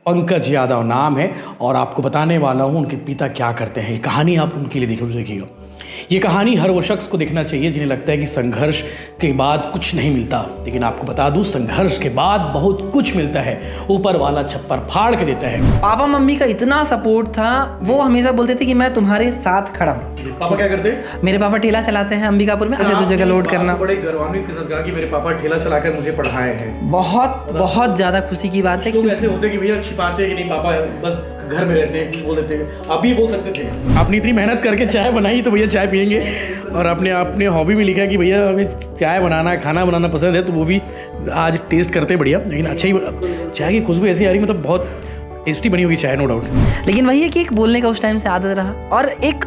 पंकज यादव नाम है और आपको बताने वाला हूँ उनके पिता क्या करते हैं। ये कहानी आप उनके लिए देखिएगा। ये कहानी हर वो शख्स को देखना चाहिए जिन्हें लगता है कि संघर्ष के बाद कुछ नहीं मिलता, लेकिन आपको बता दूं संघर्ष के बाद बहुत कुछ मिलता है। ऊपर वाला छप्पर फाड़ के देता है। पापा मम्मी का इतना सपोर्ट था, वो हमेशा बोलते थे कि मैं तुम्हारे साथ खड़ा हूँ। पापा क्या करते हैं? मेरे पापा ठेला चलाते हैं अंबिकापुर में, ऐसे जगह लोड करना। बड़े गौरवान्वित के साथ कहा कि मेरे पापा ठेला चलाकर मुझे पढ़ाए हैं। बहुत ज़्यादा खुशी की बात है। क्यों ऐसे होते कि भैया छिपाते हैं कि नहीं पापा बस घर में रहते हैं, बोल देते हैं। आप भी बोल सकते थे। आपने इतनी मेहनत करके चाय बनाई तो भैया चाय पियेंगे, और अपने हॉबी में लिखा है कि भैया हमें चाय बनाना खाना बनाना पसंद है, तो वो भी आज टेस्ट करते हैं बढ़िया। लेकिन अच्छा ही चाय की खुशबू ऐसी आ रही, मतलब बहुत टेस्टी बनी होगी चाय, नो डाउट। लेकिन वही है कि एक बोलने का उस टाइम से आदत रहा और एक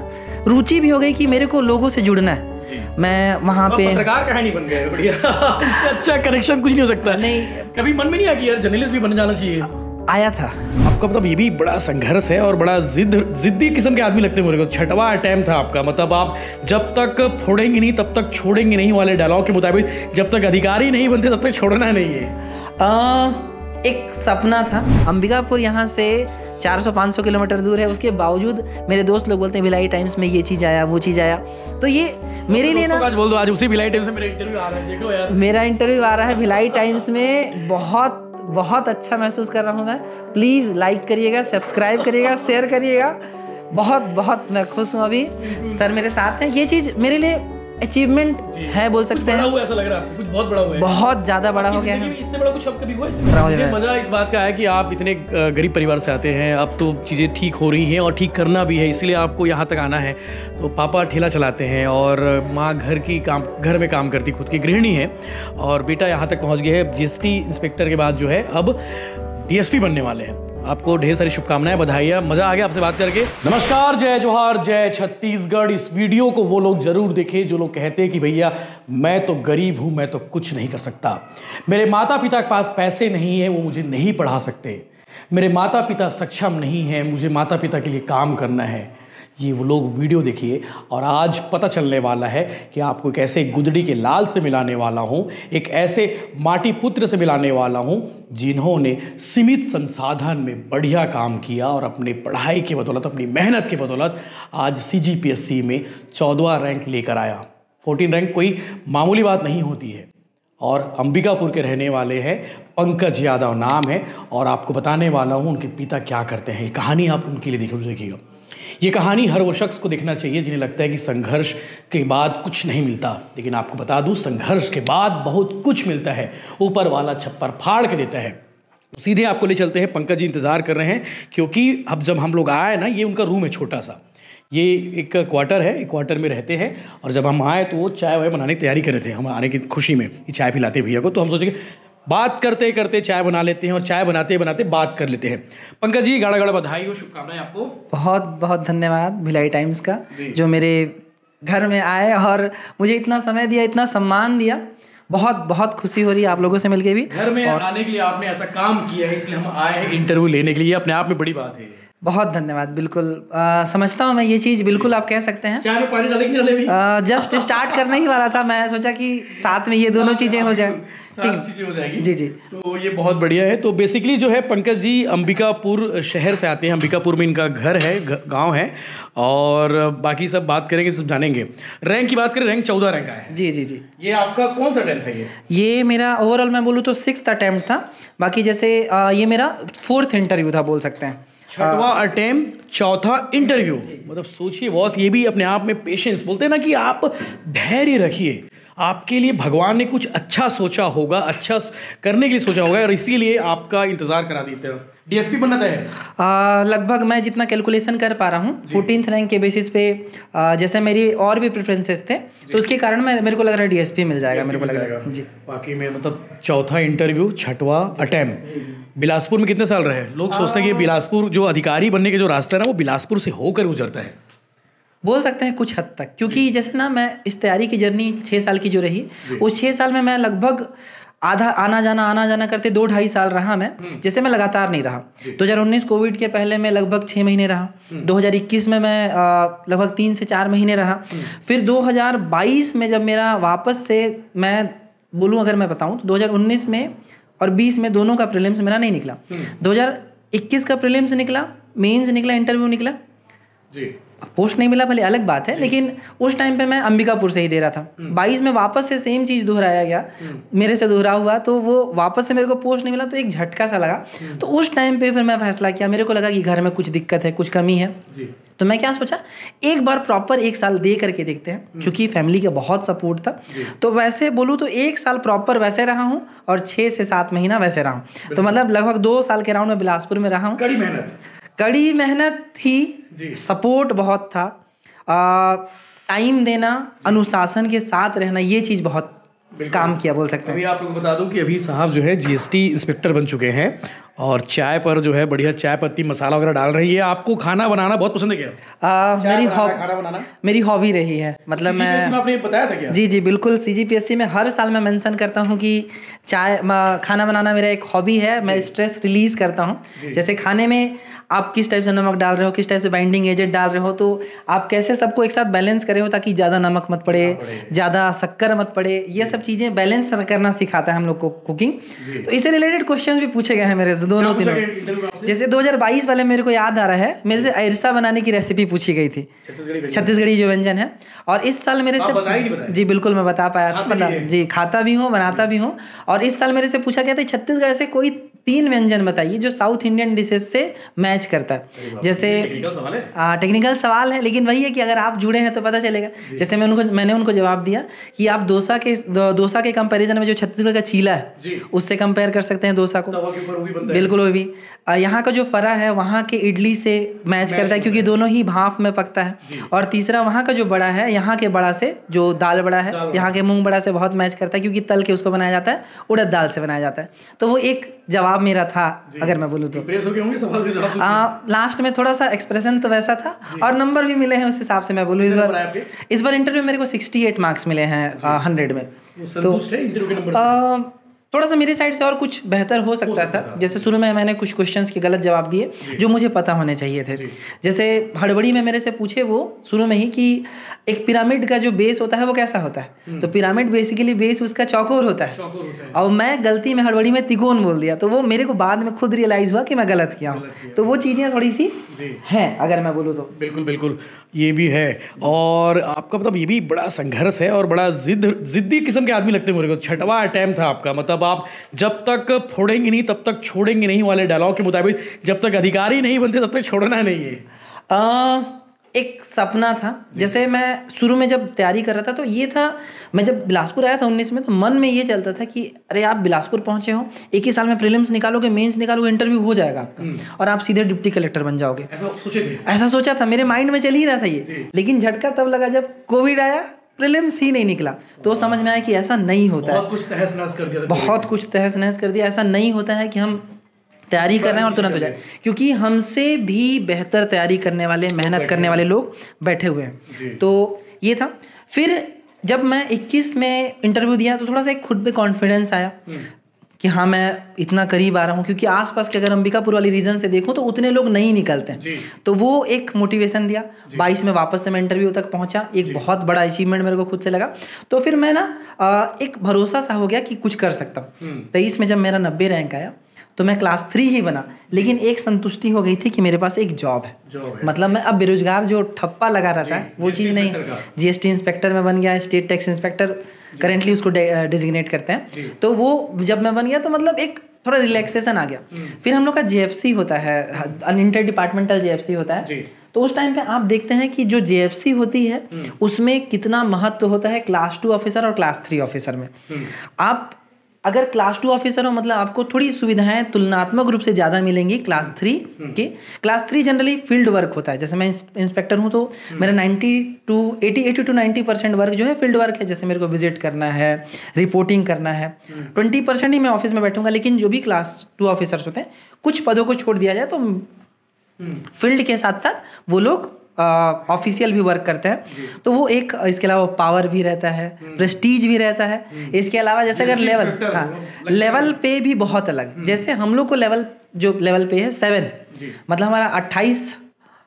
रुचि भी हो गई कि मेरे को लोगों से जुड़ना है। मैं वहाँ पे पत्रकार कहानी बन गया, बढ़िया। अच्छा कनेक्शन कुछ नहीं हो सकता। नहीं, कभी मन में नहीं आया कि यार जर्नलिस्ट भी बन जाना चाहिए? आया था। आपका मतलब ये भी बड़ा संघर्ष है और बड़ा जिद्दी किस्म के आदमी लगते हैं मेरे को। 6वां अटेम्प्ट था आपका, मतलब आप जब तक फोड़ेंगे नहीं तब तक छोड़ेंगे नहीं वाले डायलॉग के मुताबिक जब तक अधिकारी नहीं बनते तब तक छोड़ना नहीं है। एक सपना था। अंबिकापुर यहाँ से 400-500 किलोमीटर दूर है, उसके बावजूद मेरे दोस्त लोग बोलते हैं भिलाई टाइम्स में ये चीज़ आया वो चीज़ आया, तो ये मेरे लिए ना, आज बोल दो, आज उसी भिलाई टाइम्स में मेरा इंटरव्यू आ रहा है, देखो यार मेरा इंटरव्यू आ रहा है भिलाई टाइम्स में। बहुत अच्छा महसूस कर रहा हूँ मैं। प्लीज़ लाइक करिएगा, सब्सक्राइब करिएगा, शेयर करिएगा। बहुत मैं खुश हूँ। अभी सर मेरे साथ हैं। ये चीज़ मेरे लिए अचीवमेंट है, बोल सकते हैं। ऐसा लग रहा है कुछ बहुत बड़ा हुआ है, बहुत ज़्यादा बड़ा हो गया है। इससे बड़ा कुछ अब कभी हुआ है? मुझे मज़ा इस बात का है कि आप इतने गरीब परिवार से आते हैं, अब तो चीज़ें ठीक हो रही हैं और ठीक करना भी है, इसलिए आपको यहाँ तक आना है। तो पापा ठेला चलाते हैं और माँ घर में काम करती, खुद की गृहिणी है, और बेटा यहाँ तक पहुँच गया है। जीएसटी इंस्पेक्टर के बाद जो है अब डीएसपी बनने वाले हैं। आपको ढेर सारी शुभकामनाएं, बधाइयाँ। मज़ा आ गया आपसे बात करके। नमस्कार, जय जोहार, जय छत्तीसगढ़। इस वीडियो को वो लोग जरूर देखें जो लोग कहते हैं कि भैया मैं तो गरीब हूँ, मैं तो कुछ नहीं कर सकता, मेरे माता पिता के पास पैसे नहीं है, वो मुझे नहीं पढ़ा सकते, मेरे माता पिता सक्षम नहीं हैं, मुझे माता पिता के लिए काम करना है। ये वो लोग वीडियो देखिए और आज पता चलने वाला है कि आपको एक ऐसे गुदड़ी के लाल से मिलाने वाला हूँ, एक ऐसे माटी पुत्र से मिलाने वाला हूँ जिन्होंने सीमित संसाधन में बढ़िया काम किया और अपने पढ़ाई की बदौलत, अपनी मेहनत की बदौलत आज CGPSC में 14वां रैंक लेकर आया। 14 रैंक कोई मामूली बात नहीं होती है। और अंबिकापुर के रहने वाले हैं, पंकज यादव नाम है और आपको बताने वाला हूँ उनके पिता क्या करते हैं। ये कहानी आप उनके लिए देखिएगा। ये कहानी हर वो शख्स को देखना चाहिए जिन्हें लगता है कि संघर्ष के बाद कुछ नहीं मिलता, लेकिन आपको बता दूं संघर्ष के बाद बहुत कुछ मिलता है। ऊपर वाला छप्पर फाड़ के देता है। सीधे आपको ले चलते हैं। पंकज जी इंतज़ार कर रहे हैं क्योंकि अब जब हम लोग आए ना, ये उनका रूम है छोटा सा, ये एक क्वार्टर है, एक क्वार्टर में रहते हैं। और जब हम आए तो वो चाय वाय बनाने की तैयारी कर रहे थे, हम आने की खुशी में कि चाय पिलाते भैया को। तो हम सोचे कि बात करते करते चाय बना लेते हैं और चाय बनाते बनाते बात कर लेते हैं। पंकज जी गाड़ा गाड़ा बधाई हो, शुभकामनाएं आपको। बहुत धन्यवाद भिलाई टाइम्स का, जो मेरे घर में आए और मुझे इतना समय दिया, इतना सम्मान दिया। बहुत खुशी हो रही है आप लोगों से मिलके भी। घर में आने के लिए आपने ऐसा काम किया है, इसलिए हम आए हैं इंटरव्यू लेने के लिए। अपने आप में बड़ी बात है। बहुत धन्यवाद। बिल्कुल समझता हूँ मैं ये चीज़, बिल्कुल आप कह सकते हैं। चाय में पानी डालेंगे भी? जस्ट स्टार्ट करने ही वाला था, मैं सोचा कि साथ में ये दोनों चीज़ें हो जाए। चीज़ें हो जाएगी जी। तो ये बहुत बढ़िया है। तो बेसिकली जो है पंकज जी अंबिकापुर शहर से आते हैं, अंबिकापुर में इनका घर है, गांव है, और बाकी सब बात करेंगे, सब जानेंगे। रैंक की बात करें, रैंक 14 रैंक आया है। जी। ये आपका कौन सा अटेम्प्ट है? ये मेरा ओवरऑल मैं बोलूँ तो 6th अटेम्प्ट था। बाकी जैसे ये मेरा 4th इंटरव्यू था, बोल सकते हैं। 6वां अटेम्प्ट, 4था इंटरव्यू। मतलब सोचिए बॉस, ये भी अपने आप में पेशेंस, बोलते हैं ना कि आप धैर्य रखिए। आपके लिए भगवान ने कुछ अच्छा सोचा होगा, अच्छा करने के लिए सोचा होगा, और इसीलिए आपका इंतज़ार करा देते हो। डीएसपी बनना है लगभग मैं जितना कैलकुलेशन कर पा रहा हूँ 14th रैंक के बेसिस पे। जैसे मेरी और भी प्रेफरेंसेस थे, तो उसके कारण मेरे को लग रहा है डीएसपी मिल जाएगा, मेरे को लग रहा है जी। बाकी में मतलब 4था इंटरव्यू, 6वां अटेम्प्ट। बिलासपुर में कितने साल रहे? लोग सोचते हैं कि बिलासपुर जो अधिकारी बनने के जो रास्ता है ना, वो बिलासपुर से होकर गुजरता है। बोल सकते हैं कुछ हद तक, क्योंकि जैसे ना मैं इस तैयारी की जर्नी 6 साल की जो रही, उस 6 साल में मैं लगभग आधा आना जाना करते 2-2.5 साल रहा मैं। जैसे मैं लगातार नहीं रहा। 2019 कोविड के पहले मैं लगभग 6 महीने रहा। 2021 में मैं लगभग 3 से 4 महीने रहा। फिर 2022 में जब मेरा वापस से, मैं बोलूँ अगर मैं बताऊँ तो 2019 में और 20 में दोनों का प्रीलिम्स मेरा नहीं निकला। 21 का प्रीलिम्स निकला, मेंस निकला, इंटरव्यू निकला जी। पोस्ट नहीं मिला भले अलग बात है, लेकिन उस टाइम पे मैं अंबिकापुर से ही दे रहा था। 22 में वापस से सेम चीज़ दोहराया गया, मेरे से दोहरा हुआ, तो वो वापस से मेरे को पोस्ट नहीं मिला, तो एक झटका सा लगा। तो उस टाइम पे फिर मैं फैसला किया, मेरे को लगा कि घर में कुछ दिक्कत है, कुछ कमी है जी। तो मैं क्या सोचा, एक बार प्रॉपर 1 साल दे करके देखते हैं, क्योंकि फैमिली का बहुत सपोर्ट था। तो वैसे बोलूँ तो 1 साल प्रॉपर वैसे रहा हूँ और 6 से 7 महीना वैसे रहा हूँ। तो मतलब लगभग 2 साल के राउंड में बिलासपुर में रहा हूँ। कड़ी मेहनत थी, सपोर्ट बहुत था, टाइम देना, अनुशासन के साथ रहना, ये चीज़ बहुत काम किया बोल सकते हैं। अभी आप लोगों को बता दूं कि अभी साहब जो है जीएसटी इंस्पेक्टर बन चुके हैं और चाय पर जो है बढ़िया चाय पत्ती मसाला वगैरह डाल रही है। आपको खाना बनाना बहुत पसंद है क्या? मेरी हॉबी रही है। मतलब मैं आपने बताया था क्या? जी जी बिल्कुल, CGPSC में हर साल मैं मेंशन करता हूँ कि खाना बनाना मेरा एक हॉबी है। मैं स्ट्रेस रिलीज करता हूँ। जैसे खाने में आप किस टाइप से नमक डाल रहे हो, किस टाइप से बाइंडिंग एजेंट डाल रहे हो, तो आप कैसे सबको एक साथ बैलेंस करे हो ताकि ज़्यादा नमक मत पड़े, ज़्यादा शक्कर मत पड़े, ये सब चीज़ें बैलेंस करना सिखाता है हम लोग को कुकिंग। तो इससे रिलेटेड क्वेश्चंस भी पूछे गए हैं मेरे से दोनों तीनों। जैसे 2022 वाले मेरे को याद आ रहा है, मेरे से अरसा बनाने की रेसिपी पूछी गई थी, छत्तीसगढ़ी जो व्यंजन है। और इस साल मेरे से जी बिल्कुल मैं बता पाया था, मतलब जी खाता भी हूँ, बनाता भी हूँ। और इस साल मेरे से पूछा गया था छत्तीसगढ़ से कोई 3 व्यंजन बताइए जो साउथ इंडियन डिशेस से मैच करता है। जैसे टेक्निकल सवाल है, लेकिन वही है कि अगर आप जुड़े हैं तो पता चलेगा। जैसे मैंने उनको जवाब दिया कि आप डोसा के कंपैरिजन में जो छत्तीसगढ़ का चीला है उससे कंपेयर कर सकते हैं डोसा को। बिल्कुल वो भी यहाँ का जो फरा है वहाँ के इडली से मैच करता है, क्योंकि दोनों ही भाप में पकता है। और तीसरा वहाँ का जो बड़ा है, यहाँ के बड़ा से जो दाल बड़ा है, यहाँ के मूंग बड़ा से बहुत मैच करता है, क्योंकि तल के उसको बनाया जाता है, उड़द दाल से बनाया जाता है। तो वो एक जवाब मेरा था अगर मैं बोलूँ तो। लास्ट में थोड़ा सा एक्सप्रेशन तो वैसा था और नंबर भी मिले हैं उस हिसाब से मैं बोलूँ। इस बार इंटरव्यू में मेरे को 68 मार्क्स मिले हैं 100 में। तो थोड़ा सा मेरी साइड से और कुछ बेहतर हो सकता था। जैसे शुरू में मैंने कुछ क्वेश्चंस के गलत जवाब दिए जो मुझे पता होने चाहिए थे। जैसे हड़बड़ी में मेरे से पूछे वो शुरू में ही कि एक पिरामिड का जो बेस होता है वो कैसा होता है, तो पिरामिड बेसिकली बेस उसका चौकोर होता है। और मैं गलती में हड़बड़ी में तिकोन बोल दिया, तो वो मेरे को बाद में खुद रियलाइज हुआ कि मैं गलत किया हूँ। तो वो चीज़ें थोड़ी सी हैं अगर मैं बोलूँ तो। बिल्कुल बिल्कुल ये भी है। और आपका मतलब ये भी बड़ा संघर्ष है और बड़ा जिद्दी किस्म के आदमी लगते हैं मेरे को। 6वां अटैम्प्ट था आपका, मतलब आप जब तक फोड़ेंगे नहीं तब तक छोड़ेंगे नहीं वाले डायलॉग के मुताबिक जब तक अधिकारी नहीं बनते तब तक छोड़ना नहीं है। एक सपना था। जैसे मैं शुरू में जब तैयारी कर रहा था तो ये था, मैं जब बिलासपुर आया था 19 में, तो मन में ये चलता था कि अरे आप बिलासपुर पहुंचे हो, एक ही साल में प्रीलिम्स निकालोगे, मेंस निकालोगे, इंटरव्यू हो जाएगा आपका और आप सीधे डिप्टी कलेक्टर बन जाओगे। ऐसा सोचा था, मेरे माइंड में चल ही रहा था ये। लेकिन झटका तब लगा जब कोविड आया, प्रीलिम्स ही नहीं निकला, तो समझ में आया कि ऐसा नहीं होता है। बहुत कुछ तहस नहस कर दिया। ऐसा नहीं होता है कि हम तैयारी कर रहे हैं और तुरंत हो जाए, क्योंकि हमसे भी बेहतर तैयारी करने वाले, मेहनत करने वाले लोग बैठे हुए हैं। तो ये था। फिर जब मैं 21 में इंटरव्यू दिया तो थोड़ा सा एक खुद पे कॉन्फिडेंस आया कि हाँ मैं इतना करीब आ रहा हूँ, क्योंकि आसपास के अगर अंबिकापुर वाली रीजन से देखूँ तो उतने लोग नहीं निकलते हैं। तो वो एक मोटिवेशन दिया। 22 में वापस से मैं इंटरव्यू तक पहुँचा, एक बहुत बड़ा अचीवमेंट मेरे को खुद से लगा। तो फिर मैं ना एक भरोसा सा हो गया कि कुछ कर सकता हूँ। 23 में जब मेरा 90 रैंक आया तो मैं क्लास 3 ही बना, लेकिन एक संतुष्टि हो गई थी कि मेरे पास एक जॉब है। मतलब मैं अब बेरोजगार जो ठप्पा लगा रहा था वो चीज़ नहीं। GST इंस्पेक्टर में बन गया, स्टेट टैक्स इंस्पेक्टर करेंटली उसको डिजिग्नेट करते हैं। तो वो जब मैं बन गया तो मतलब एक थोड़ा रिलैक्सेशन आ गया। फिर हम लोग का JFC होता है, इंटर डिपार्टमेंटल JFC होता है। तो उस टाइम पे आप देखते हैं कि जो JFC होती है उसमें कितना महत्व होता है क्लास 2 ऑफिसर और क्लास 3 ऑफिसर में। आप अगर क्लास 2 ऑफिसर हो मतलब आपको थोड़ी सुविधाएं तुलनात्मक रूप से ज़्यादा मिलेंगी क्लास 3 के। क्लास 3 जनरली फील्ड वर्क होता है। जैसे मैं इंस्पेक्टर हूँ तो मेरा 80 to 90% वर्क जो है फील्ड वर्क है। जैसे मेरे को विजिट करना है, रिपोर्टिंग करना है, 20% ही मैं ऑफिस में बैठूंगा। लेकिन जो भी क्लास 2 ऑफिसर्स होते हैं, कुछ पदों को छोड़ दिया जाए तो फील्ड के साथ साथ वो लोग ऑफिशियल भी वर्क करते हैं। तो वो एक, इसके अलावा पावर भी रहता है, प्रेस्टीज भी रहता है। इसके अलावा जैसे अगर लेवल पे भी बहुत अलग। जैसे हम लोग को लेवल पे है 7, मतलब हमारा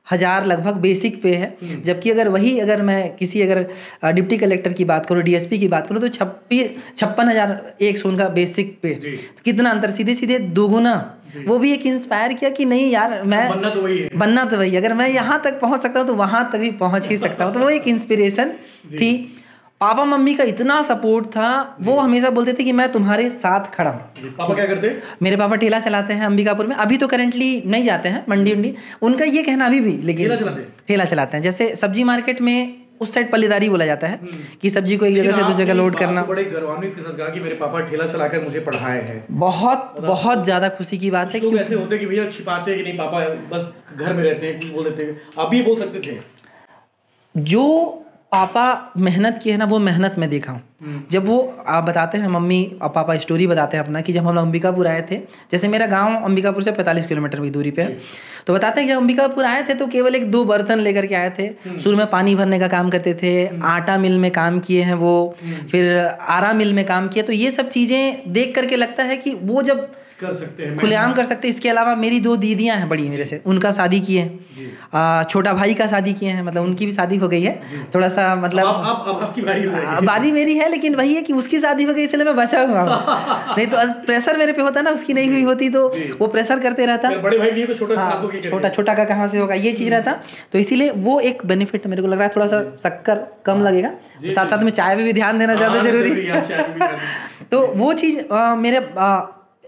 1000 लगभग बेसिक पे है, जबकि अगर मैं किसी अगर डिप्टी कलेक्टर की बात करूँ, डीएसपी की बात करूँ तो 56,100 उनका बेसिक पे। तो कितना अंतर, सीधे सीधे दोगुना। वो भी एक इंस्पायर किया कि नहीं यार, मैं बनना तो वही, अगर मैं यहाँ तक पहुँच सकता हूँ तो वहाँ तक भी पहुँच ही सकता हूँ। तो वो एक इंस्पिरेशन थी। पापा मम्मी का इतना सपोर्ट था, वो हमेशा बोलते थे कि मैं तुम्हारे साथ खड़ा हूँ। पापा क्या करते हैं? मेरे पापा ठेला चलाते हैं अंबिकापुर में, अभी तो करेंटली नहीं जाते हैं मंडी। उनका ये कहना अभी भी, लेकिन ठेला चलाते हैं। जैसे सब्जी मार्केट में उस साइड पल्लेदारी बोला जाता है कि सब्जी को एक जगह से दूसरी जगह लोड करना। बड़े गौरवान्वित के साथ कहा कि मेरे पापा ठेला चलाकर मुझे पढ़ाए हैं। बहुत ज़्यादा खुशी की बात है। क्यों ऐसे होते कि भैया छिपाते हैं कि नहीं पापा बस घर में रहते हैं, बोल देते हैं, आप भी बोल सकते थे। जो पापा मेहनत की है ना, वो मेहनत में देखा हूँ। जब वो आप बताते हैं, मम्मी और पापा स्टोरी बताते हैं अपना कि जब हम लोग अंबिकापुर आए थे, जैसे मेरा गांव अंबिकापुर से 45 किलोमीटर की दूरी पे है, तो बताते हैं कि जब अंबिकापुर आए थे तो केवल 1-2 बर्तन लेकर के आए थे। शुरू में पानी भरने का काम करते थे, आटा मिल में काम किए हैं वो, फिर आरा मिल में काम किया। तो ये सब चीज़ें देख करके लगता है कि वो जब कर सकते हैं, खुलेआम कर सकते हैं। इसके अलावा मेरी 2 दीदियाँ हैं बड़ी मेरे से, उनका शादी किए हैं, छोटा भाई का शादी किए हैं, मतलब उनकी भी शादी हो गई है। थोड़ा सा मतलब आपकी बारी मेरी है, लेकिन वही है कि उसकी शादी हो गई इसलिए मैं बचा हुआ हूँ। नहीं तो प्रेशर मेरे पे होता ना, उसकी नहीं हुई होती तो वो प्रेशर करते रहता, बड़े भाई नहीं तो छोटा का कहाँ से होगा, ये चीज़ रहता। तो इसीलिए वो एक बेनिफिट मेरे को लग रहा है। थोड़ा सा शक्कर कम लगेगा, तो साथ साथ में चाय में भी ध्यान देना ज़्यादा जरूरी। तो वो चीज़ मेरे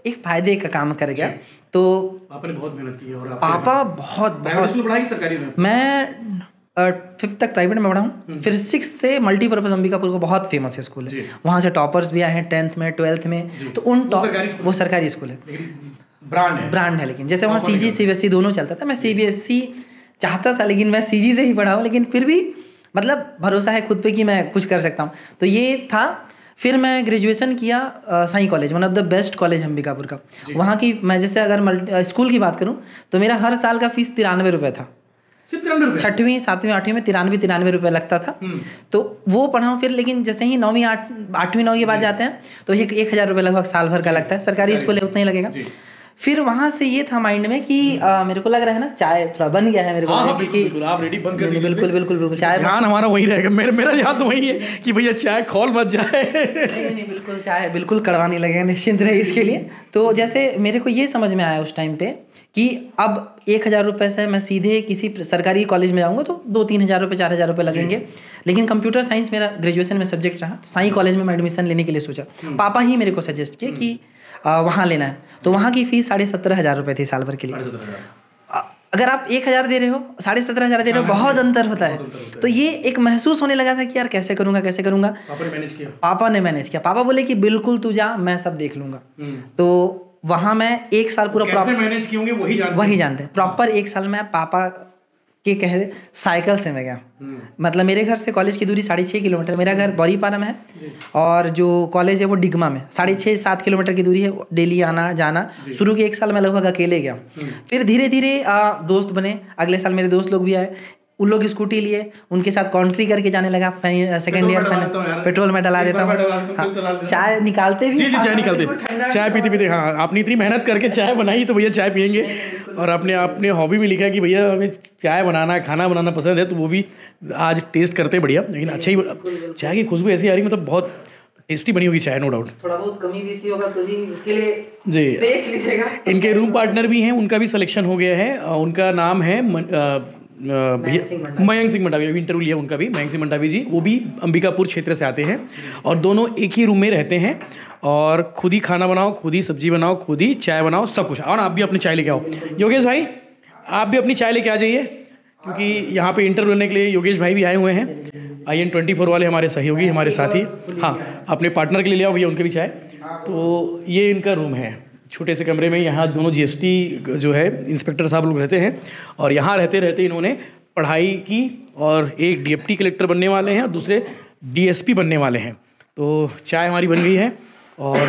एक फायदे का काम कर गया। तो आपने बहुत मेहनत की है। और पापा बहुत पढ़ाई सरकारी में? मैं 5th तक प्राइवेट में पढ़ा हूँ, फिर 6th से मल्टीपर्पज़ अंबिकापुर को बहुत फेमस है स्कूल है, वहाँ से टॉपर्स भी आए हैं 10th में 12th में। तो उन वो सरकारी स्कूल है, ब्रांड है। लेकिन जैसे वहाँ CG CBSE दोनों चलता था। मैं CBSE चाहता था, लेकिन मैं CG से ही पढ़ा हूँ, लेकिन फिर भी मतलब भरोसा है खुद पे कि मैं कुछ कर सकता हूँ। तो ये था। फिर मैं ग्रेजुएशन किया Sai college, one of the best college Ambikapur का। वहाँ की मैं जैसे अगर स्कूल की बात करूँ तो मेरा हर साल का फीस 93 रुपये था। 6वीं 7वीं 8वीं में 93 रुपये लगता था। तो वो पढ़ा हूँ फिर। लेकिन जैसे ही 9वीं 8वीं 9वीं के बाद जाते हैं तो 1,000 रुपये लगभग साल भर का लगता है। सरकारी स्कूल है, उतना ही लगेगा। फिर वहाँ से ये था माइंड में कि मेरे को लग रहा है ना चाय थोड़ा बन गया है मेरे को, क्योंकि आप रेडी बंद कर दीजिए। बिल्कुल चाय ध्यान हमारा वही रहेगा। मेरा ध्यान तो वही है कि भैया चाय खोल मत जाए। नहीं बिल्कुल चाय बिल्कुल कड़वाने लगेगा, निश्चिंत रहे इसके लिए। तो जैसे मेरे को ये समझ में आया उस टाइम पे कि अब 1,000 रुपये से मैं सीधे किसी सरकारी कॉलेज में जाऊँगा तो 2-3 हज़ार रुपये 4 हज़ार रुपये लगेंगे। लेकिन कंप्यूटर साइंस मेरा ग्रेजुएशन में सब्जेक्ट रहा, साई कॉलेज में मैं एडमिशन लेने के लिए सोचा। पापा ही मेरे को सजेस्ट किए कि वहाँ लेना है। तो वहाँ की फीस 17,500 रुपये थी साल भर के लिए। अगर आप 1,000 दे रहे हो, 17,500 दे रहे हो, बहुत अंतर होता है। तो ये एक महसूस होने लगा था कि यार कैसे करूँगा। पापा ने मैनेज किया। पापा बोले कि बिल्कुल तू जा, मैं सब देख लूँगा। तो वहाँ मैं 1 साल पूरा कैसे मैनेज किए होंगे वही जानते हैं। प्रॉपर 1 साल में पापा के कहे साइकिल से मैं गया। मतलब मेरे घर से कॉलेज की दूरी 6.5 किलोमीटर। मेरा घर बौरीपारा में है और जो कॉलेज है वो डिगमा में 6.5-7 किलोमीटर की दूरी है। डेली आना जाना। शुरू के 1 साल में लगभग अकेले गया। फिर धीरे धीरे दोस्त बने। अगले साल मेरे दोस्त लोग भी आए, उन लोग स्कूटी लिए, उनके साथ कॉन्ट्री करके जाने लगा। सेकेंड ईयर पेट्रोल में डला देता हूँ। चाय निकालते भी, चाय निकालते, चाय पीते। हाँ, आपने इतनी मेहनत करके चाय बनाई तो भैया चाय पियेंगे। और आपने हॉबी में लिखा है कि भैया हमें चाय बनाना, खाना बनाना पसंद है, तो वो भी आज टेस्ट करते बढ़िया। लेकिन अच्छा ही चाय की खुशबू ऐसी आ रही, मतलब बहुत टेस्टी बनी होगी चाय, नो डाउट। थोड़ा बहुत कमी बेसी होगा तो भी उसके लिए जी देख लीजिएगा। इनके रूम पार्टनर भी हैं, उनका भी सिलेक्शन हो गया है। उनका नाम है मयंक सिंह मंडावी। अभी इंटरव्यू लिया उनका भी, मयंक सिंह मंडावी जी। वो भी अंबिकापुर क्षेत्र से आते हैं और दोनों एक ही रूम में रहते हैं और खुद ही खाना बनाओ, खुद ही सब्जी बनाओ, खुद ही चाय बनाओ, सब कुछ। और आप भी अपनी चाय लेके आओ। योगेश भाई, आप भी अपनी चाय लेके आ जाइए, क्योंकि यहाँ पे इंटरव्यू लेने के लिए योगेश भाई भी आए हुए हैं। IN24 वाले हमारे सहयोगी, हमारे साथी। हाँ, अपने पार्टनर के लिए ले आओ भैया, उनके भी चाय। तो ये इनका रूम है, छोटे से कमरे में। यहाँ दोनों GST जो है इंस्पेक्टर साहब लोग रहते हैं और यहाँ रहते रहते इन्होंने पढ़ाई की और एक डिप्टी कलेक्टर बनने वाले हैं और दूसरे DSP बनने वाले हैं। तो चाय हमारी बन गई है और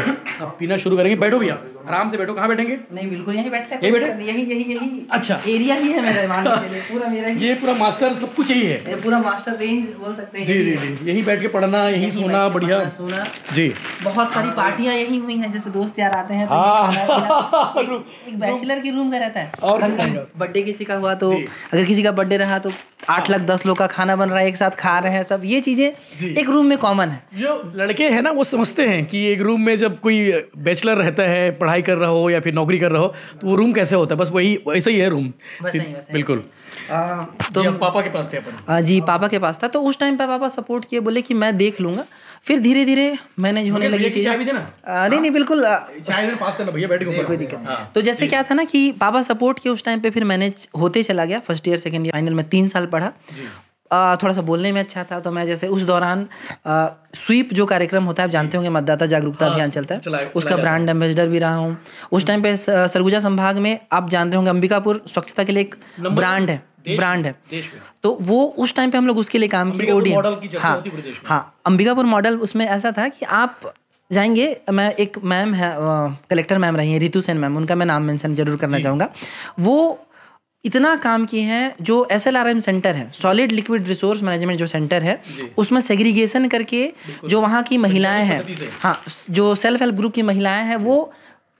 अब पीना शुरू करेंगे। बैठो भैया, आराम से बैठो। कहाँ बैठेंगे? नहीं बिल्कुल यहीं बैठते हैं। यहीं बैठे? यही अच्छा एरिया ही है मेरे मानने के लिए, पूरा मेरा ही। ये पूरा मास्टर सब कुछ यही है, ये पूरा मास्टर रेंज बोल सकते हैं। जी जी जी, यहीं बैठ के पढ़ना, यहीं सोना, बढ़िया सोना जी। बहुत सारी पार्टियां यहीं हुई हैं, जैसे दोस्त यार आते हैं तो एक बैचलर की रूम का रहता है। और बर्थडे किसी का हुआ तो अगर किसी का बर्थडे रहा तो 8 लाख 10 लोग का खाना बन रहा है, एक साथ खा रहे हैं सब, ये चीजें एक रूम में कॉमन है। जो लड़के हैं ना वो समझते हैं कि एक रूम में जब कोई बैचलर रहता है, पढ़ाई कर रहा हो या फिर नौकरी कर रहा हो, तो वो रूम कैसे होता है, बस वही वैसा ही है रूम। बिल्कुल। तो पापा के पास थे अपन? जी पापा के पास था, तो उस टाइम पे पापा सपोर्ट किए, बोले कि मैं देख लूंगा। फिर धीरे धीरे मैनेज होने लगी चीजें। नहीं बिल्कुल, चाय पास करना भैया, बैठ के कोई दिक्कत। तो जैसे क्या था ना कि पापा सपोर्ट किए उस टाइम पे, फिर मैनेज होते चला गया। First year second year final में 3 साल पढ़ा। थोड़ा सा बोलने में अच्छा था, तो मैं जैसे उस दौरान स्वीप जो कार्यक्रम होता है, आप जानते होंगे, मतदाता जागरूकता अभियान चलता है, उसका ब्रांड एम्बेसडर भी रहा हूँ। उस टाइम पे सरगुजा संभाग में आप जानते होंगे अंबिकापुर स्वच्छता के लिए एक ब्रांड है, तो वो उस टाइम पे हम लोग उसके लिए काम किए। ओडीएम, हाँ अंबिकापुर मॉडल। उसमें ऐसा था कि आप जाएंगे, मैं एक मैम है, कलेक्टर मैम रही है रितु सेन मैम, उनका मैं नाम मेंशन जरूर करना चाहूँगा। वो इतना काम किए हैं, जो SLRM सेंटर है, सॉलिड लिक्विड रिसोर्स मैनेजमेंट जो सेंटर है, उसमें सेग्रीगेशन करके जो वहाँ की महिलाएं हैं, हाँ जो सेल्फ हेल्प ग्रुप की महिलाएं हैं, वो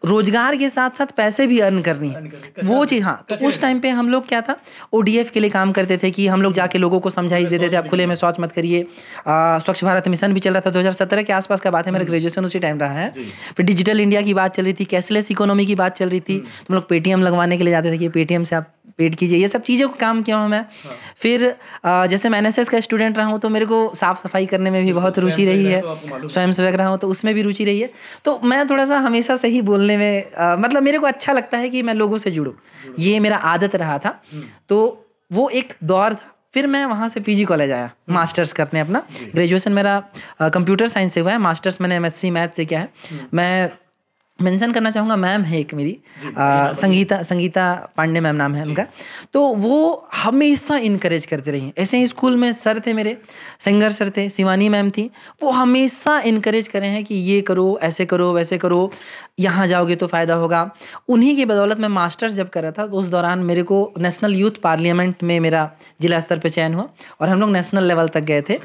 रोजगार के साथ साथ पैसे भी अर्न कर रही हैं, वो चीज़। हाँ, तो उस टाइम पे हम लोग क्या था, ODF के लिए काम करते थे कि हम लोग जाके लोगों को समझाइश देते थे, आप खुले में शौच मत करिए। स्वच्छ भारत मिशन भी चल रहा था, 2017 के आसपास का बात है, मेरा ग्रेजुएशन उसी टाइम रहा है। फिर डिजिटल इंडिया की बात चल रही थी, कैशलेस इकोनॉमी की बात चल रही थी, तो हम लोग पेटीएम लगवाने के लिए जाते थे कि पेटीएम से आप पेड कीजिए, ये सब चीज़ों को काम किया हूँ मैं। फिर जैसे मैं NSS का स्टूडेंट रहा हूँ, तो मेरे को साफ़ सफाई करने में भी बहुत रुचि रही है, स्वयंसेवक रहा हूँ तो उसमें भी रुचि रही है। तो मैं थोड़ा सा हमेशा से ही बोलने में मतलब मेरे को अच्छा लगता है कि मैं लोगों से जुड़ूँ, ये मेरा आदत रहा था। तो वो एक दौर था। फिर मैं वहाँ से PG कॉलेज आया मास्टर्स करने अपना। ग्रेजुएशन मेरा कंप्यूटर साइंस से हुआ है, मास्टर्स मैंने MSc मैथ से किया है। मैं मेंशन करना चाहूँगा, मैम है एक मेरी, संगीता पांडे मैम नाम है उनका। तो वो हमेशा इनकरेज करते रही। ऐसे ही स्कूल में सर थे मेरे, सिंगर सर थे, शिवानी मैम थी, वो हमेशा इनकरेज करे हैं कि ये करो, ऐसे करो, वैसे करो, यहाँ जाओगे तो फ़ायदा होगा। उन्हीं की बदौलत मैं मास्टर्स जब कर रहा था, तो उस दौरान मेरे को नेशनल यूथ पार्लियामेंट में मेरा जिला स्तर पर चयन हुआ और हम लोग नेशनल लेवल तक गए थे।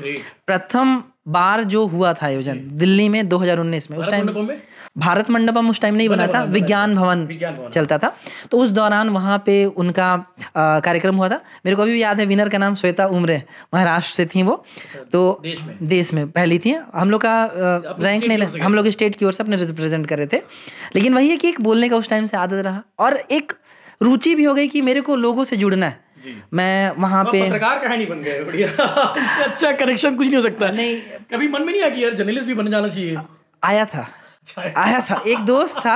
प्रथम बार जो हुआ था आयोजन दिल्ली में 2019 में, उस टाइम भारत मंडपम उस टाइम नहीं बना था, विज्ञान भवन चलता था। तो उस दौरान वहाँ पे उनका कार्यक्रम हुआ था। मेरे को अभी भी याद है, विनर का नाम श्वेता उमरे, महाराष्ट्र से थी वो। तो देश में पहली थी। हम लोग का रैंक नहीं, हम लोग स्टेट की ओर से अपने रिप्रेजेंट कर रहे थे। लेकिन वही है कि एक बोलने का उस टाइम से आदत रहा और एक रुचि भी हो गई कि मेरे को लोगों से जुड़ना है। मैं वहाँ पे पत्रकार कहानी बन गए, बढ़िया। अच्छा कनेक्शन कुछ नहीं हो सकता। नहीं, कभी मन में नहीं आया कि यार जर्नलिस्ट भी बन जाना चाहिए? आया था एक दोस्त था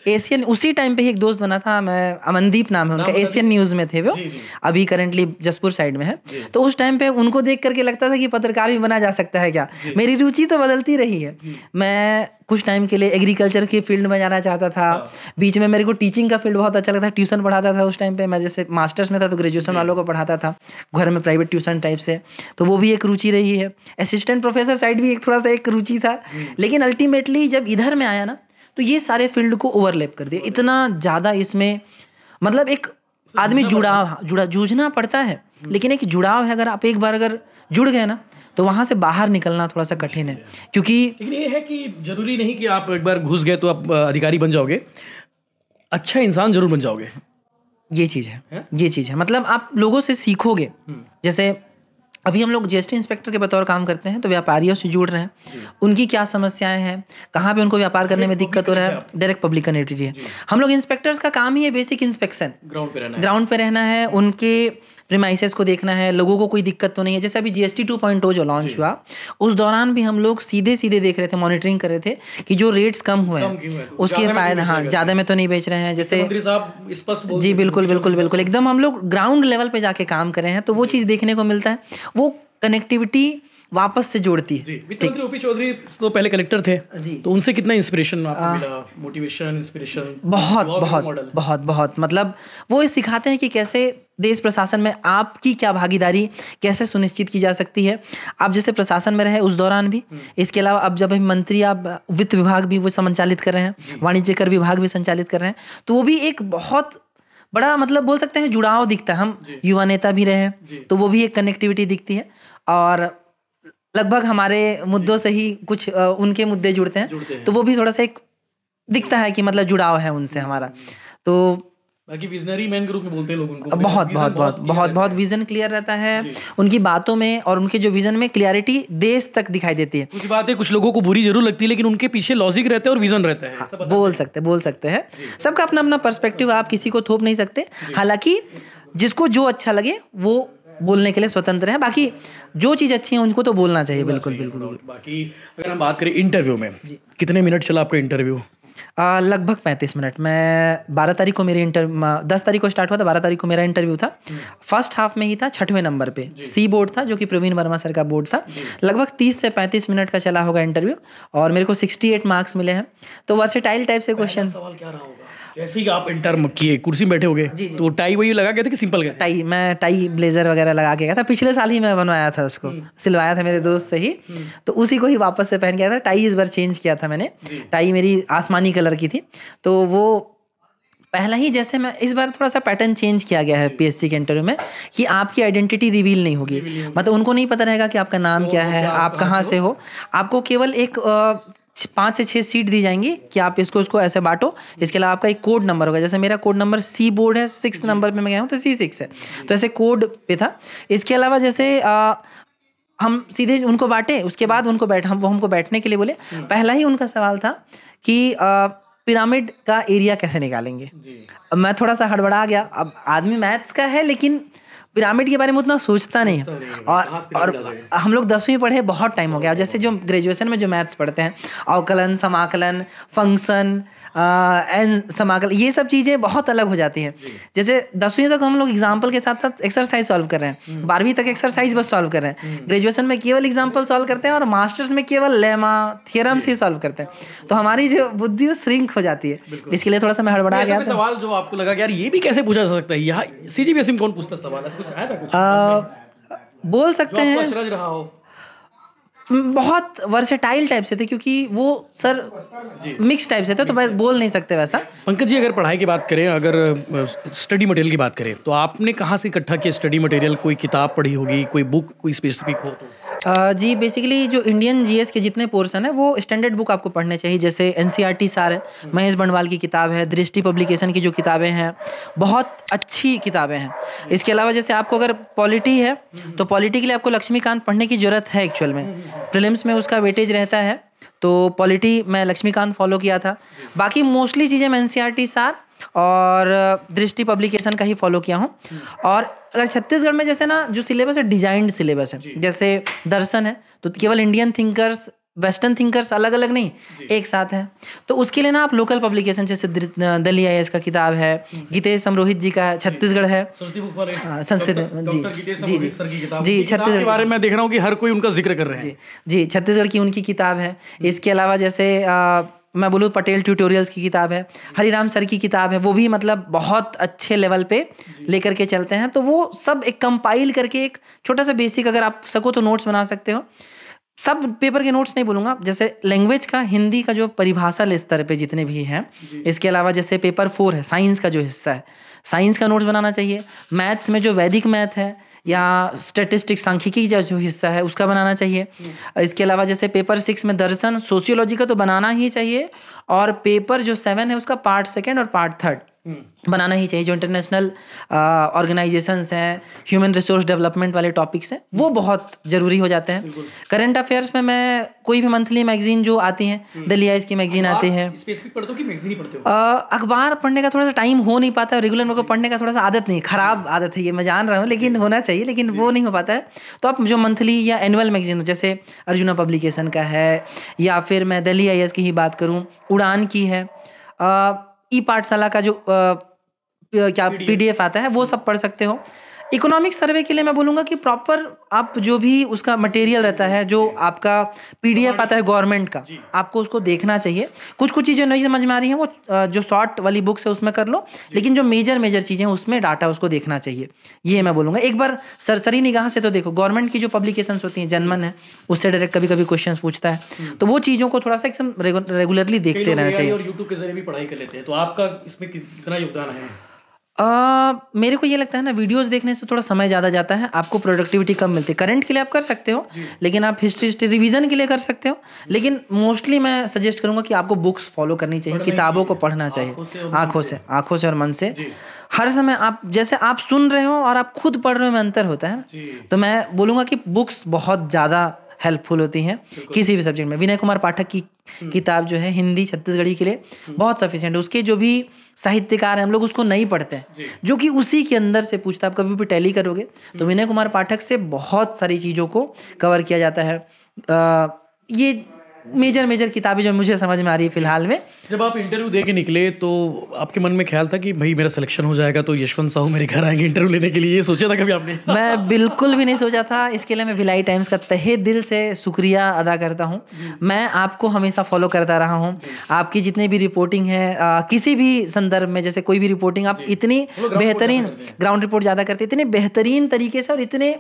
एशियन, उसी टाइम पे ही एक दोस्त बना था, मैं अमनदीप नाम है उनका, एशियन न्यूज़ में थे वो, अभी करंटली जसपुर साइड में है। तो उस टाइम पे उनको देख करके लगता था कि पत्रकार भी बना जा सकता है क्या। मेरी रुचि तो बदलती रही है। मैं कुछ टाइम के लिए एग्रीकल्चर की फील्ड में जाना चाहता था, बीच में मेरे को टीचिंग का फील्ड बहुत अच्छा लगता था, ट्यूशन पढ़ाता था उस टाइम पे। मैं जैसे मास्टर्स में था तो ग्रेजुएशन वालों को पढ़ाता था घर में, प्राइवेट ट्यूशन टाइप से, तो वो भी एक रुचि रही है। असिस्टेंट प्रोफेसर साइड भी एक थोड़ा सा एक रुचि था। लेकिन अल्टीमेटली जब इधर में आया ना, तो ये सारे फील्ड को ओवरलैप कर दिया। इतना ज़्यादा इसमें मतलब एक आदमी जूझना पड़ता है, लेकिन एक जुड़ाव है। अगर आप एक बार अगर जुड़ गए ना, तो वहाँ से बाहर निकलना थोड़ा सा कठिन है। क्योंकि लेकिन ये है कि जरूरी नहीं कि आप एक बार घुस गए तो आप अधिकारी बन जाओगे, अच्छा इंसान जरूर बन जाओगे। ये चीज़ है मतलब आप लोगों से सीखोगे। जैसे अभी हम लोग GST इंस्पेक्टर के बतौर काम करते हैं, तो व्यापारियों से जुड़ रहे हैं, उनकी क्या समस्याएं हैं, कहाँ पे उनको व्यापार करने में दिक्कत हो रहा है, डायरेक्ट पब्लिक कनेक्टिविटी है। हम लोग इंस्पेक्टर्स का काम ही है बेसिक इंस्पेक्शन, ग्राउंड पे रहना है, उनके प्रीमाइसेस को देखना है, लोगों को कोई दिक्कत तो नहीं है। जैसे अभी GST 2.0 जो लॉन्च हुआ, उस दौरान भी हम लोग सीधे देख रहे थे, मॉनिटरिंग कर रहे थे कि जो रेट्स कम हुए हैं उसके फायदे, हाँ ज़्यादा में तो नहीं बेच रहे हैं। जैसे जी बिल्कुल एकदम हम लोग ग्राउंड लेवल पे जाके काम कर रहे हैं, तो वो चीज़ देखने को मिलता है, वो कनेक्टिविटी वापस से जोड़ती है। वित्त मंत्री ओपी चौधरी तो पहले कलेक्टर थे जी, तो उनसे कितना इंस्पिरेशन आपको मिला, मोटिवेशन, इंस्पिरेशन? बहुत मतलब वो सिखाते हैं कि कैसे देश प्रशासन में आपकी क्या भागीदारी कैसे सुनिश्चित की जा सकती है, आप जैसे प्रशासन में रहे उस दौरान भी, इसके अलावा अब जब मंत्री आप वित्त विभाग भी वो संचालित कर रहे हैं, वाणिज्य कर विभाग भी संचालित कर रहे हैं, तो वो भी एक बहुत बड़ा मतलब बोल सकते हैं जुड़ाव दिखता है। हम युवा नेता भी रहे तो वो भी एक कनेक्टिविटी दिखती है, और लगभग हमारे मुद्दों से ही कुछ उनके मुद्दे जुड़ते हैं, तो वो भी थोड़ा सा एक दिखता है कि मतलब जुड़ाव है उनसे हमारा। तो बाकी विजनरी मैन के रूप में बोलते हैं लोग उनको, बहुत विजन क्लियर रहता है उनकी बातों में, और उनके जो विजन में क्लियरिटी देश तक दिखाई देती है। कुछ बातें कुछ लोगों को बुरी जरूर लगती है, लेकिन उनके पीछे लॉजिक रहता है और विजन रहता है। हाँ, बोल सकते हैं सबका अपना अपना पर्सपेक्टिव, आप किसी को थोप नहीं सकते। हालांकि जिसको जो अच्छा लगे वो बोलने के लिए स्वतंत्र है, बाकी जो चीज़ अच्छी है उनको तो बोलना चाहिए। बिल्कुल। बाकी अगर हम बात करें इंटरव्यू में, कितने मिनट चला आपका इंटरव्यू? लगभग 35 मिनट। मैं 12 तारीख को मेरी 10 तारीख को स्टार्ट हुआ था, 12 तारीख को मेरा इंटरव्यू था। फर्स्ट हाफ में ही था, 6वें नंबर पे सी बोर्ड था, जो कि प्रवीण वर्मा सर का बोर्ड था। लगभग 30 से 35 मिनट का चला होगा इंटरव्यू, और मेरे को 68 मार्क्स मिले हैं। तो वर्सेटाइल टाइप से क्वेश्चन। सवाल क्या रहा होगा? जैसे ही आप इंटर किए, कुर्सी में बैठे होगे, तो टाई वही लगा गए थे कि सिंपल गए? मैं टाई ब्लेजर वगैरह लगा के गया था, पिछले साल ही मैं बनवाया था उसको, सिलवाया था मेरे दोस्त से ही, तो उसी को ही वापस से पहन के आया था। टाई इस बार चेंज किया था मैंने, टाई मेरी आसमानी कलर की थी, तो वो पहला ही, जैसे मैं इस बार थोड़ा सा पैटर्न चेंज किया गया है पीएससी के इंटरव्यू में, कि आपकी आइडेंटिटी रिवील नहीं होगी। मतलब उनको नहीं पता रहेगा कि आपका नाम क्या है, आप कहाँ से हो। आपको केवल एक 5 से 6 सीट दी जाएंगी कि आप इसको ऐसे बांटो। इसके अलावा आपका एक कोड नंबर होगा, जैसे मेरा कोड नंबर सी बोर्ड है, 6 नंबर पे मैं गया हूँ तो C6 है, तो ऐसे कोड पे था। इसके अलावा जैसे हम सीधे उनको बांटे, उसके बाद उनको हमको बैठने के लिए बोले। पहला ही उनका सवाल था कि पिरामिड का एरिया कैसे निकालेंगे। मैं थोड़ा सा हड़बड़ा गया, अब आदमी मैथ्स का है लेकिन पिरामिड के बारे में उतना सोचता नहीं है, और हम लोग 10वीं पढ़े, बहुत टाइम हो गया। जैसे जो ग्रेजुएशन में जो मैथ्स पढ़ते हैं, अवकलन, समाकलन, फंक्शन, एन समाकलन, ये सब चीज़ें बहुत अलग हो जाती हैं। जैसे 10वीं तक हम लोग एग्जाम्पल के साथ साथ एक्सरसाइज सॉल्व कर रहे हैं, 12वीं तक एक्सरसाइज बस सॉल्व कर रहे हैं, ग्रेजुएशन में केवल एग्जाम्पल सॉल्व करते हैं, और मास्टर्स में केवल लेमा थ्योरम से सॉल्व करते हैं। तो हमारी जो बुद्धि श्रिंक हो जाती है, इसके लिए थोड़ा सा मैं हड़बड़ा गया। सवाल जो आपको लगा कि यार ये भी कैसे पूछा जा सकता है, यहाँ CGPSC में कौन पूछता सवाल, ऐसा कुछ आया था कुछ? बोल सकते हैं अचरज रहा हो। बहुत वर्सेटाइल टाइप से थे, क्योंकि वो सर मिक्स टाइप से थे, तो बस बोल नहीं सकते वैसा। पंकज जी, अगर पढ़ाई की बात करें, अगर स्टडी मटेरियल की बात करें, तो आपने कहाँ से इकट्ठा किया स्टडी मटेरियल? कोई किताब पढ़ी होगी, कोई बुक कोई स्पेसिफिक हो तो? जी, बेसिकली जो इंडियन जीएस के जितने पोर्शन है वो स्टैंडर्ड बुक आपको पढ़ने चाहिए। जैसे NCERT सार है, महेश बंडवाल की किताब है, दृष्टि पब्लिकेशन की जो किताबें हैं बहुत अच्छी किताबें हैं। इसके अलावा जैसे आपको अगर पॉलिटी है तो पॉलिटी के लिए आपको लक्ष्मीकांत पढ़ने की ज़रूरत है। एक्चुअल में प्रीलिम्स में उसका वेटेज रहता है, तो पॉलिटी मैं लक्ष्मीकांत फॉलो किया था। बाकी मोस्टली चीज़ें मैं NCERT सार और दृष्टि पब्लिकेशन का ही फॉलो किया हूँ। और अगर छत्तीसगढ़ में जैसे ना जो सिलेबस है डिजाइंड सिलेबस है, जैसे दर्शन है तो केवल इंडियन थिंकर्स, वेस्टर्न थिंकर्स अलग अलग नहीं, एक साथ हैं। तो उसके लिए ना आप लोकल पब्लिकेशन, जैसे दिल्ली IAS का किताब है, गीतेश समरोहित जी का छत्तीसगढ़ है, संस्कृत जी छत्तीसगढ़ के बारे में देख रहा हूँ कि हर कोई उनका जिक्र कर रहे हैं। जी छत्तीसगढ़ की उनकी किताब है। इसके अलावा जैसे मैं बोलूँ पटेल ट्यूटोरियल्स की किताब है, हरिराम सर की किताब है, वो भी मतलब बहुत अच्छे लेवल पे लेकर के चलते हैं। तो वो सब एक कंपाइल करके एक छोटा सा बेसिक, अगर आप सको तो नोट्स बना सकते हो। सब पेपर के नोट्स नहीं बोलूँगा, जैसे लैंग्वेज का, हिंदी का जो परिभाषा स्तर पे जितने भी हैं। इसके अलावा जैसे पेपर 4 है, साइंस का जो हिस्सा है, साइंस का नोट्स बनाना चाहिए। मैथ्स में जो वैदिक मैथ है या स्टैटिस्टिक्स, सांख्यिकी का जो हिस्सा है उसका बनाना चाहिए। इसके अलावा जैसे पेपर 6 में दर्शन, सोशियोलॉजी का तो बनाना ही चाहिए, और पेपर जो 7 है उसका पार्ट 2 और पार्ट 3 बनाना ही चाहिए। जो इंटरनेशनल ऑर्गेनाइजेशंस हैं, ह्यूमन रिसोर्स डेवलपमेंट वाले टॉपिक्स हैं, वो बहुत ज़रूरी हो जाते हैं। करंट अफेयर्स में मैं कोई भी मंथली मैगजीन जो आती हैं, दिल्ली IAS की मैगजीन आती है। अखबार पढ़ने का थोड़ा सा टाइम हो नहीं पाता है, रेगुलर मेरे को पढ़ने का थोड़ा सा आदत नहीं, ख़राब आदत है ये मैं जान रहा हूँ, लेकिन होना चाहिए, लेकिन वो नहीं हो पाता है। तो आप जो मंथली या एनुअल मैगजीन, जैसे अर्जुना पब्लिकेशन का है, या फिर मैं दिल्ली IAS की ही बात करूँ, उड़ान की है, ई पाठशाला का जो क्या PDF आता है, वो सब पढ़ सकते हो। इकोनॉमिक सर्वे के लिए मैं बोलूँगा कि प्रॉपर आप जो भी उसका मटेरियल रहता है, जो आपका पीडीएफ आता है गवर्नमेंट का, आपको उसको देखना चाहिए। कुछ कुछ चीज़ें नहीं समझ में आ रही हैं वो जो शॉर्ट वाली बुक्स है उसमें कर लो, लेकिन जो मेजर चीज़ें हैं उसमें डाटा उसको देखना चाहिए, ये मैं बोलूँगा। एक बार सरसरी निगाह से तो देखो, गवर्नमेंट की जो पब्लिकेशंस होती हैं, जनमन है, उससे डायरेक्ट कभी कभी क्वेश्चन पूछता है, तो वो चीज़ों को थोड़ा सा एकदम रेगुलरली देखते रहना चाहिए। और यूट्यूब के जरिए भी पढ़ाई कर लेते हैं, तो आपका इसमें कितना योगदान है? मेरे को ये लगता है ना, वीडियोस देखने से थोड़ा समय ज़्यादा जाता है, आपको प्रोडक्टिविटी कम मिलती है। करंट के लिए आप कर सकते हो, लेकिन आप हिस्ट्री रिवीजन के लिए कर सकते हो, लेकिन मोस्टली मैं सजेस्ट करूंगा कि आपको बुक्स फॉलो करनी चाहिए, किताबों को पढ़ना चाहिए, आंखों से और मन से। हर समय आप जैसे आप सुन रहे हो और आप खुद पढ़ रहे हो में अंतर होता है ना, तो मैं बोलूँगा कि बुक्स बहुत ज़्यादा हेल्पफुल होती हैं किसी भी सब्जेक्ट में। विनय कुमार पाठक की किताब जो है हिंदी छत्तीसगढ़ी के लिए बहुत सफिशिएंट है। उसके जो भी साहित्यकार हैं, हम लोग उसको नहीं पढ़ते हैं, जो कि उसी के अंदर से पूछता है। आप कभी भी टैली करोगे तो विनय कुमार पाठक से बहुत सारी चीज़ों को कवर किया जाता है। ये मेजर किताबें जो मुझे समझ में आ रही है फिलहाल में। जब आप इंटरव्यू दे के निकले तो आपके मन में ख्याल था कि भाई मेरा सिलेक्शन हो जाएगा तो यशवंत साहू मेरे घर आएंगे इंटरव्यू लेने के लिए, ये सोचा था कभी आपने? मैं बिल्कुल भी नहीं सोचा था। इसके लिए मैं भिलाई टाइम्स का तहे दिल से शुक्रिया अदा करता हूँ। मैं आपको हमेशा फॉलो करता रहा हूँ। आपकी जितनी भी रिपोर्टिंग है किसी भी संदर्भ में, जैसे कोई भी रिपोर्टिंग आप इतनी बेहतरीन ग्राउंड रिपोर्ट ज़्यादा करते हैं, इतने बेहतरीन तरीके से और इतने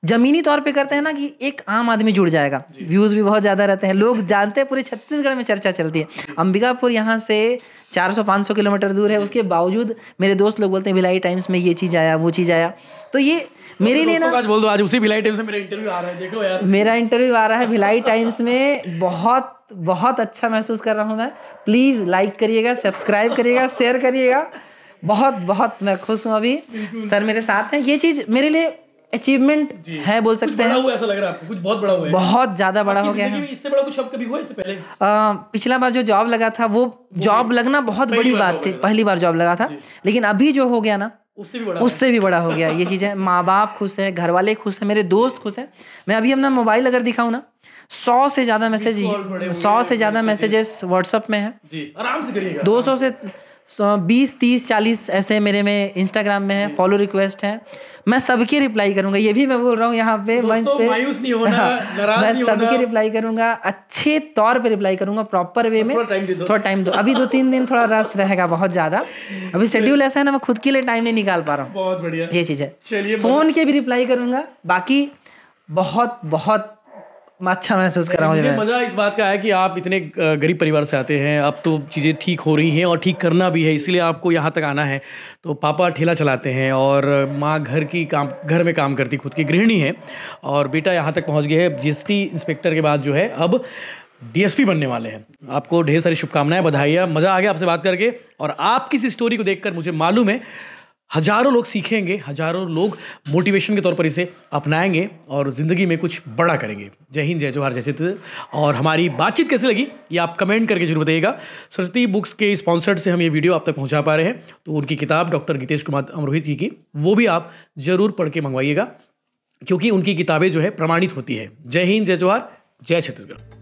जमीनी तौर पे करते हैं ना कि एक आम आदमी जुड़ जाएगा। व्यूज़ भी बहुत ज़्यादा रहते हैं, लोग जानते हैं, पूरे छत्तीसगढ़ में चर्चा चलती है। अंबिकापुर यहाँ से 400-500 किलोमीटर दूर है, उसके बावजूद मेरे दोस्त लोग बोलते हैं भिलाई टाइम्स में ये चीज़ आया, वो चीज़ आया। तो ये मेरे लिए ना, आज बोल दो, आज उसी भिलाई टाइम्स में मेरा इंटरव्यू आ रहा है, देखो यार मेरा इंटरव्यू आ रहा है भिलाई टाइम्स में। बहुत अच्छा महसूस कर रहा हूँ मैं। प्लीज़ लाइक करिएगा, सब्सक्राइब करिएगा, शेयर करिएगा। बहुत मैं खुश हूँ। अभी सर मेरे साथ हैं। ये चीज़ मेरे लिए अचीवमेंट है, बोल सकते हैं। ऐसा लग रहा है आपको कुछ बहुत बड़ा हुआ है? बहुत ज्यादा बड़ा हो गया है। इससे बड़ा कुछ अब कभी हुआ इससे पहले? पिछला बार जो जॉब लगा था, वो जॉब लगना बहुत बड़ी बात थी, पहली बार जॉब लगा था। लेकिन अभी जो हो गया ना, उससे भी बड़ा हो गया। ये चीज़ें, माँ बाप खुश हैं, घर वाले खुश हैं, मेरे दोस्त खुश हैं। मैं अभी अपना मोबाइल अगर दिखाऊँ ना, 100 से ज़्यादा मैसेजेस व्हाट्सएप में है। आराम से करिएगा। 200 से 20, 30, 40 ऐसे मेरे में इंस्टाग्राम में है, फॉलो रिक्वेस्ट है। मैं सबके रिप्लाई करूंगा, ये भी मैं बोल रहा हूँ यहाँ पे मंच पे। मायूस नहीं होना, नाराज मैं नहीं होना। सबके रिप्लाई करूंगा, अच्छे तौर पे रिप्लाई करूंगा, प्रॉपर वे में। थोड़ा टाइम दो। अभी 2-3 दिन थोड़ा रस रहेगा बहुत ज्यादा। अभी शेड्यूल ऐसा है ना, मैं खुद के लिए टाइम नहीं निकाल पा रहा हूँ। बहुत बढ़िया, ये चीज़ है। फोन के भी रिप्लाई करूंगा। बाकी बहुत अच्छा महसूस कर रहा हूँ। मुझे मज़ा इस बात का है कि आप इतने गरीब परिवार से आते हैं, अब तो चीज़ें ठीक हो रही हैं और ठीक करना भी है, इसलिए आपको यहाँ तक आना है। तो पापा ठेला चलाते हैं और माँ घर में काम करती, खुद की गृहिणी है, और बेटा यहाँ तक पहुँच गया है। जीएसटी इंस्पेक्टर के बाद जो है अब डीएसपी बनने वाले हैं। आपको ढेर सारी शुभकामनाएं, बधाइयाँ। मज़ा आ गया आपसे बात करके, और आपकी इस स्टोरी को देखकर मुझे मालूम है हज़ारों लोग सीखेंगे, हज़ारों लोग मोटिवेशन के तौर पर इसे अपनाएंगे और ज़िंदगी में कुछ बड़ा करेंगे। जय हिंद, जय जवाहर, जय छत्तीसगढ़। और हमारी बातचीत कैसे लगी ये आप कमेंट करके जरूर बताइएगा। सरस्वती बुक्स के स्पॉन्सर्ड से हम ये वीडियो आप तक पहुंचा पा रहे हैं, तो उनकी किताब डॉक्टर गीतेश कुमार अमरोहित जी की, वो भी आप ज़रूर पढ़ के मंगवाइएगा, क्योंकि उनकी किताबें जो है प्रमाणित होती है। जय हिंद, जय जवाहर, जय छत्तीसगढ़।